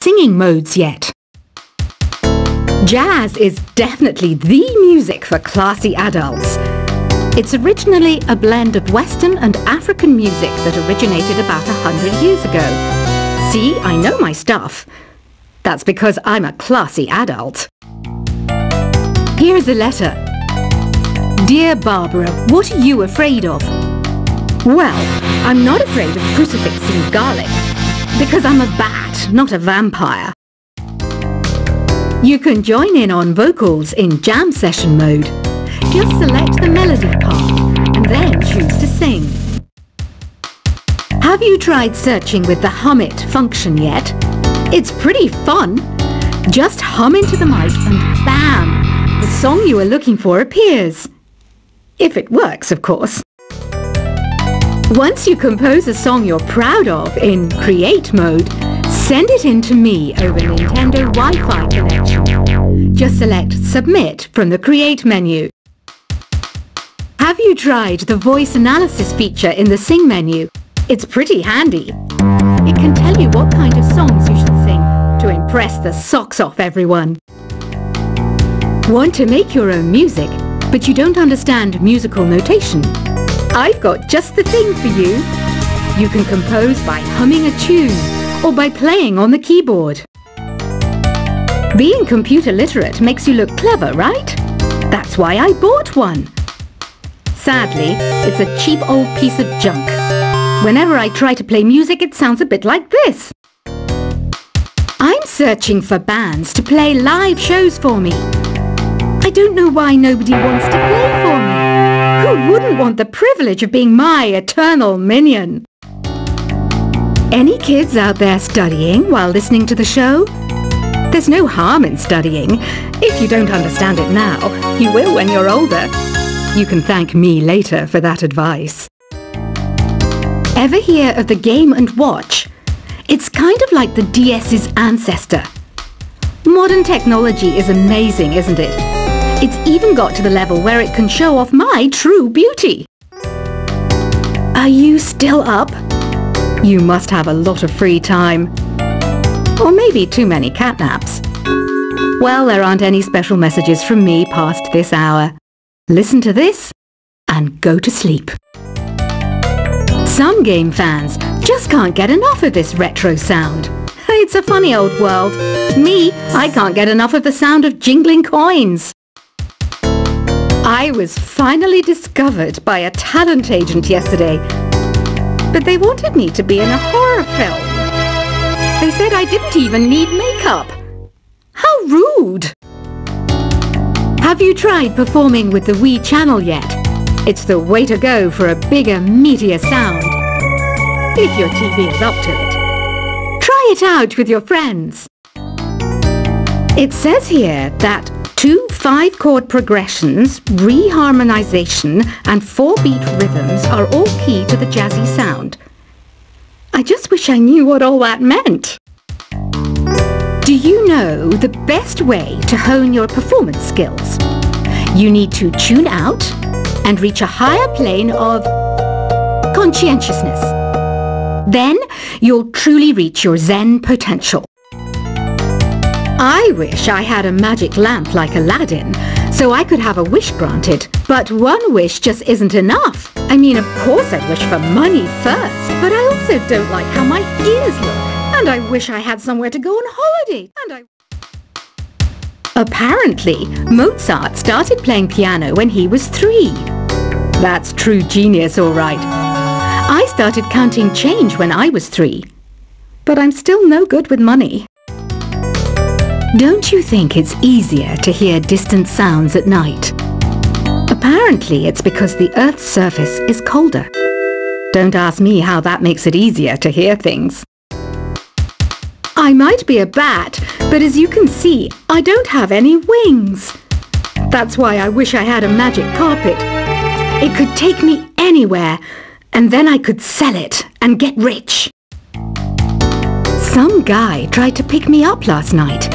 singing modes yet. Jazz is definitely the music for classy adults. It's originally a blend of Western and African music that originated about 100 years ago. See, I know my stuff. That's because I'm a classy adult. Here's a letter. Dear Barbara, what are you afraid of? Well, I'm not afraid of crucifix and garlic, because I'm a bat, not a vampire. You can join in on vocals in jam session mode. Just select the melody part and then choose to sing. Have you tried searching with the Hum It function yet? It's pretty fun. Just hum into the mic and bam! The song you are looking for appears. If it works, of course. Once you compose a song you're proud of in Create mode, send it in to me over Nintendo Wi-Fi connection. Just select Submit from the Create menu. Have you tried the voice analysis feature in the Sing menu? It's pretty handy. It can tell you what kind of songs you should sing to impress the socks off everyone. Want to make your own music, but you don't understand musical notation? I've got just the thing for you. You can compose by humming a tune or by playing on the keyboard. Being computer literate makes you look clever, right? That's why I bought one. Sadly, it's a cheap old piece of junk. Whenever I try to play music, it sounds a bit like this. I'm searching for bands to play live shows for me. I don't know why nobody wants to play for me. Who wouldn't want the privilege of being my eternal minion? Any kids out there studying while listening to the show? There's no harm in studying. If you don't understand it now, you will when you're older. You can thank me later for that advice. Ever hear of the Game & Watch? It's kind of like the DS's ancestor. Modern technology is amazing, isn't it? It's even got to the level where it can show off my true beauty. Are you still up? You must have a lot of free time. Or maybe too many catnaps. Well, there aren't any special messages from me past this hour. Listen to this and go to sleep. Some game fans just can't get enough of this retro sound. It's a funny old world. Me, I can't get enough of the sound of jingling coins. I was finally discovered by a talent agent yesterday, but they wanted me to be in a horror film. They said I didn't even need makeup. How rude! Have you tried performing with the Wii channel yet? It's the way to go for a bigger, meatier sound. If your TV is up to it. Try it out with your friends. It says here that 2 5-chord progressions, reharmonization and 4-beat rhythms are all key to the jazzy sound. I just wish I knew what all that meant. Do you know the best way to hone your performance skills? You need to tune out and reach a higher plane of conscientiousness. Then you'll truly reach your Zen potential. I wish I had a magic lamp like Aladdin, so I could have a wish granted. But one wish just isn't enough. I mean, of course I'd wish for money first, but I also don't like how my ears look. And I wish I had somewhere to go on holiday. Apparently, Mozart started playing piano when he was 3. That's true genius, all right. I started counting change when I was 3. But I'm still no good with money. Don't you think it's easier to hear distant sounds at night? Apparently, it's because the Earth's surface is colder. Don't ask me how that makes it easier to hear things. I might be a bat, but as you can see, I don't have any wings. That's why I wish I had a magic carpet. It could take me anywhere, and then I could sell it and get rich. Some guy tried to pick me up last night.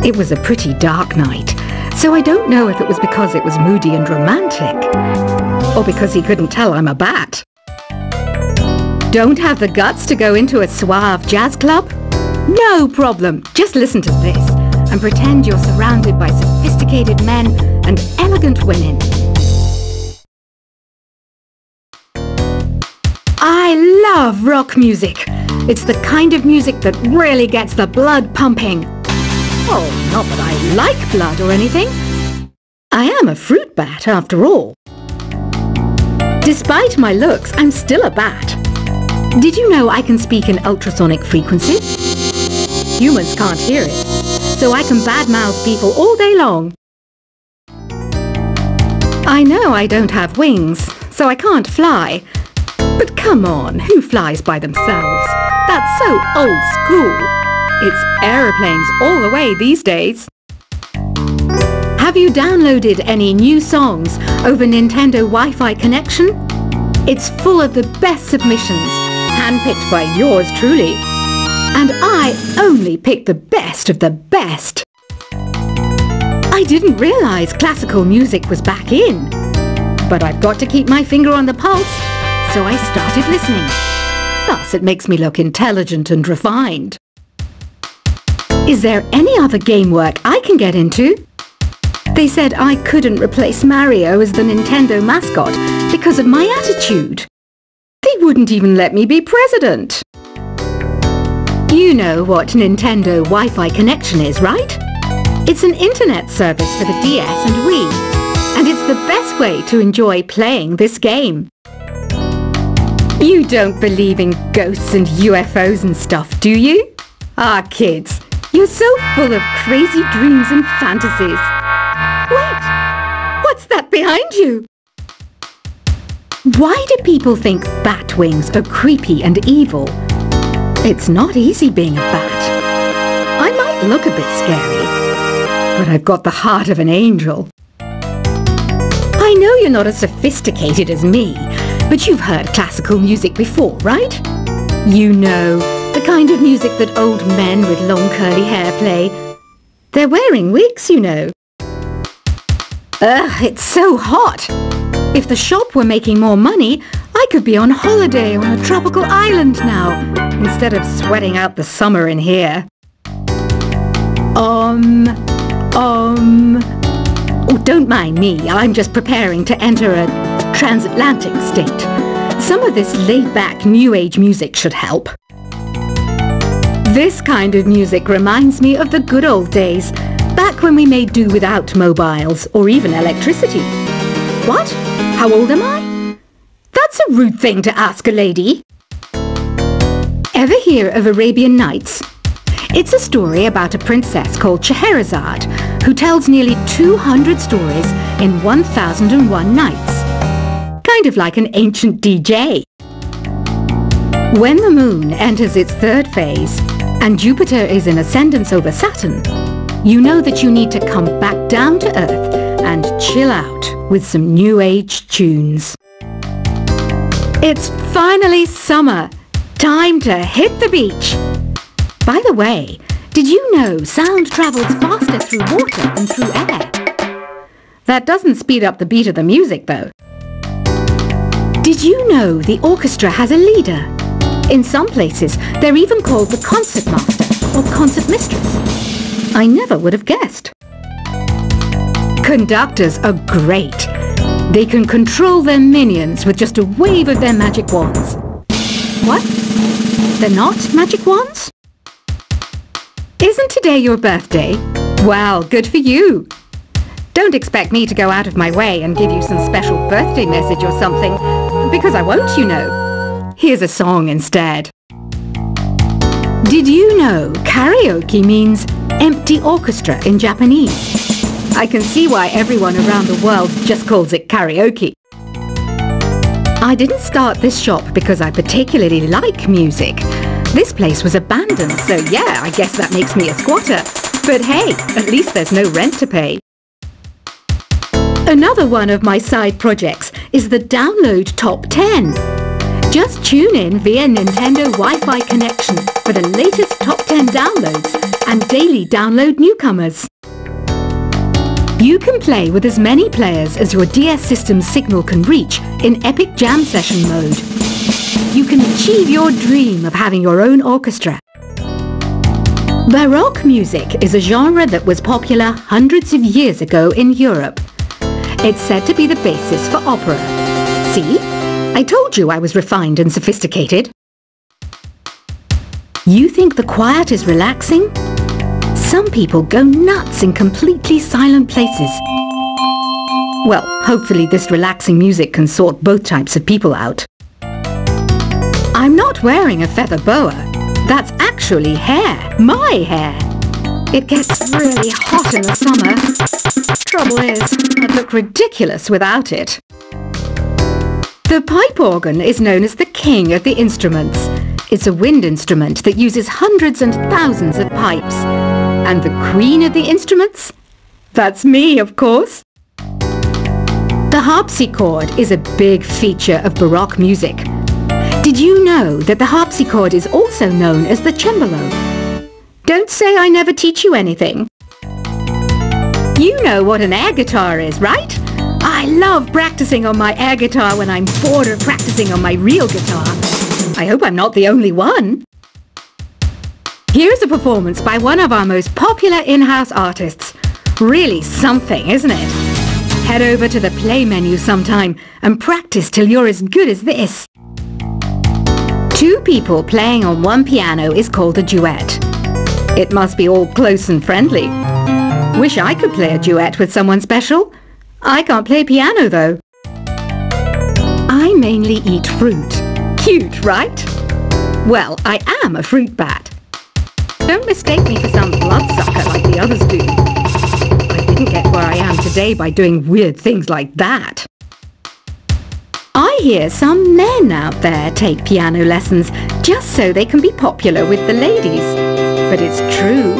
It was a pretty dark night, so I don't know if it was because it was moody and romantic, or because he couldn't tell I'm a bat. Don't have the guts to go into a suave jazz club? No problem. Just listen to this and pretend you're surrounded by sophisticated men and elegant women. I love rock music. It's the kind of music that really gets the blood pumping. Oh, not that I like blood or anything. I am a fruit bat after all. Despite my looks, I'm still a bat. Did you know I can speak in ultrasonic frequency? Humans can't hear it, so I can badmouth people all day long. I know I don't have wings, so I can't fly. But come on, who flies by themselves? That's so old school. It's aeroplanes all the way these days. Have you downloaded any new songs over Nintendo Wi-Fi connection? It's full of the best submissions, handpicked by yours truly. And I only pick the best of the best. I didn't realise classical music was back in. But I've got to keep my finger on the pulse, so I started listening. Thus it makes me look intelligent and refined. Is there any other game work I can get into? They said I couldn't replace Mario as the Nintendo mascot because of my attitude. They wouldn't even let me be president. You know what Nintendo Wi-Fi connection is, right? It's an internet service for the DS and Wii, and it's the best way to enjoy playing this game. You don't believe in ghosts and UFOs and stuff, do you? Ah, kids, you're so full of crazy dreams and fantasies. Wait, what's that behind you? Why do people think bat wings are creepy and evil? It's not easy being a bat. I might look a bit scary, but I've got the heart of an angel. I know you're not as sophisticated as me, but you've heard classical music before, right? You know, the kind of music that old men with long curly hair play. They're wearing wigs, you know. Ugh, it's so hot. If the shop were making more money, I could be on holiday on a tropical island now, instead of sweating out the summer in here. Oh, don't mind me. I'm just preparing to enter a transatlantic state. Some of this laid-back New Age music should help. This kind of music reminds me of the good old days, back when we made do without mobiles or even electricity. What? How old am I? That's a rude thing to ask a lady. Ever hear of Arabian Nights? It's a story about a princess called Scheherazade who tells nearly 200 stories in 1001 nights. Kind of like an ancient DJ. When the moon enters its third phase and Jupiter is in ascendance over Saturn, you know that you need to come back down to Earth and chill out with some New Age tunes. It's finally summer. Time to hit the beach. By the way, did you know sound travels faster through water than through air? That doesn't speed up the beat of the music, though. Did you know the orchestra has a leader? In some places, they're even called the concert master or concert mistress. I never would have guessed. Conductors are great. They can control their minions with just a wave of their magic wands. What? They're not magic wands? Isn't today your birthday? Well, good for you. Don't expect me to go out of my way and give you some special birthday message or something, because I won't, you know. Here's a song instead. Did you know karaoke means empty orchestra in Japanese? I can see why everyone around the world just calls it karaoke. I didn't start this shop because I particularly like music. This place was abandoned, so yeah, I guess that makes me a squatter. But hey, at least there's no rent to pay. Another one of my side projects is the Download Top 10. Just tune in via Nintendo Wi-Fi connection for the latest top 10 downloads and daily download newcomers. You can play with as many players as your DS system's signal can reach in Epic Jam Session mode. You can achieve your dream of having your own orchestra. Baroque music is a genre that was popular hundreds of years ago in Europe. It's said to be the basis for opera. See? I told you I was refined and sophisticated. You think the quiet is relaxing? Some people go nuts in completely silent places. Well, hopefully this relaxing music can sort both types of people out. I'm not wearing a feather boa. That's actually hair, my hair. It gets really hot in the summer. Trouble is, I'd look ridiculous without it. The pipe organ is known as the king of the instruments. It's a wind instrument that uses hundreds and thousands of pipes. And the queen of the instruments? That's me, of course. The harpsichord is a big feature of Baroque music. Did you know that the harpsichord is also known as the cembalo? Don't say I never teach you anything. You know what an air guitar is, right? I love practicing on my air guitar when I'm bored of practicing on my real guitar. I hope I'm not the only one. Here's a performance by one of our most popular in-house artists. Really something, isn't it? Head over to the play menu sometime and practice till you're as good as this. Two people playing on one piano is called a duet. It must be all close and friendly. Wish I could play a duet with someone special. I can't play piano though. I mainly eat fruit. Cute, right? Well, I am a fruit bat. Don't mistake me for some bloodsucker like the others do. I didn't get where I am today by doing weird things like that. I hear some men out there take piano lessons just so they can be popular with the ladies. But it's true,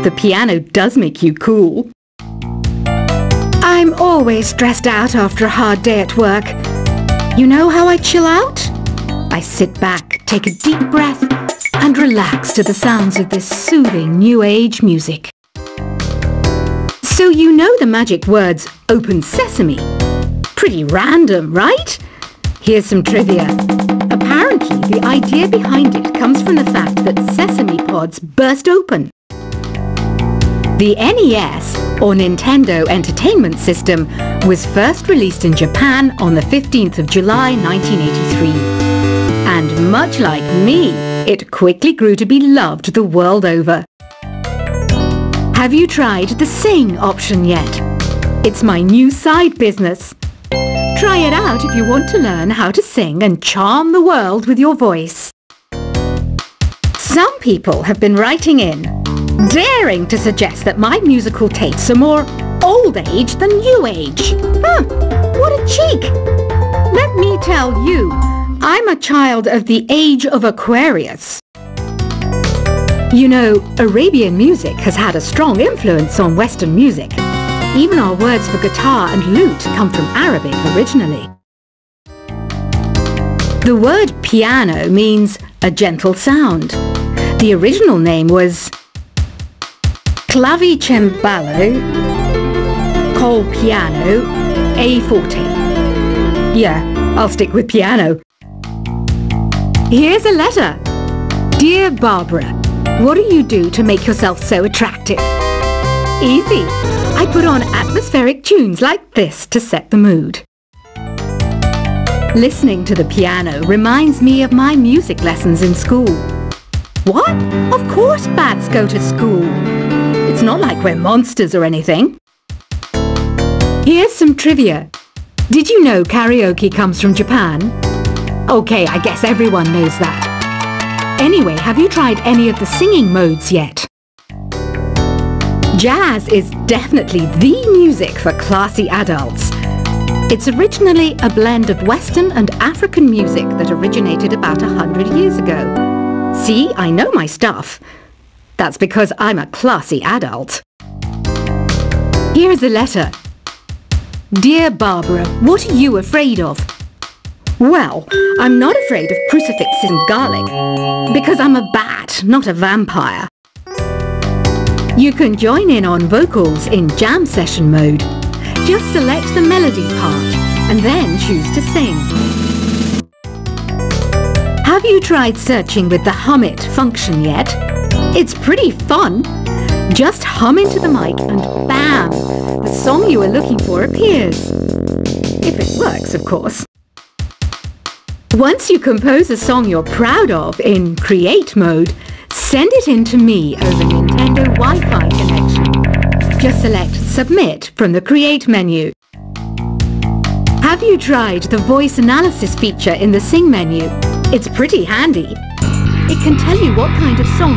the piano does make you cool. I'm always stressed out after a hard day at work. You know how I chill out? I sit back, take a deep breath, and relax to the sounds of this soothing new age music. So you know the magic words "open sesame"? Pretty random, right? Here's some trivia. Apparently, the idea behind it comes from the fact that sesame pods burst open. The NES, or Nintendo Entertainment System, was first released in Japan on the 15th of July 1983. And much like me, it quickly grew to be loved the world over. Have you tried the Sing option yet? It's my new side business. Try it out if you want to learn how to sing and charm the world with your voice. Some people have been writing in, daring to suggest that my musical tastes are more old age than new age. Huh, what a cheek! Let me tell you, I'm a child of the age of Aquarius. You know, Arabian music has had a strong influence on Western music. Even our words for guitar and lute come from Arabic originally. The word piano means a gentle sound. The original name was clavicembalo col piano a forte. Yeah, I'll stick with piano. Here's a letter. Dear Barbara, what do you do to make yourself so attractive? Easy. I put on atmospheric tunes like this to set the mood. Listening to the piano reminds me of my music lessons in school. What? Of course bats go to school. It's not like we're monsters or anything. Here's some trivia. Did you know karaoke comes from Japan? Okay, I guess everyone knows that. Anyway, have you tried any of the singing modes yet? Jazz is definitely the music for classy adults. It's originally a blend of Western and African music that originated about 100 years ago. See, I know my stuff. That's because I'm a classy adult. Here's a letter. Dear Barbara, what are you afraid of? Well, I'm not afraid of crucifixes and garlic, because I'm a bat, not a vampire. You can join in on vocals in jam session mode. Just select the melody part and then choose to sing. Have you tried searching with the Hum It function yet? It's pretty fun. Just hum into the mic and bam! The song you were looking for appears. If it works, of course. Once you compose a song you're proud of in Create mode, send it in to me over Nintendo Wi-Fi connection. Just select Submit from the Create menu. Have you tried the voice analysis feature in the Sing menu? It's pretty handy. It can tell you what kind of song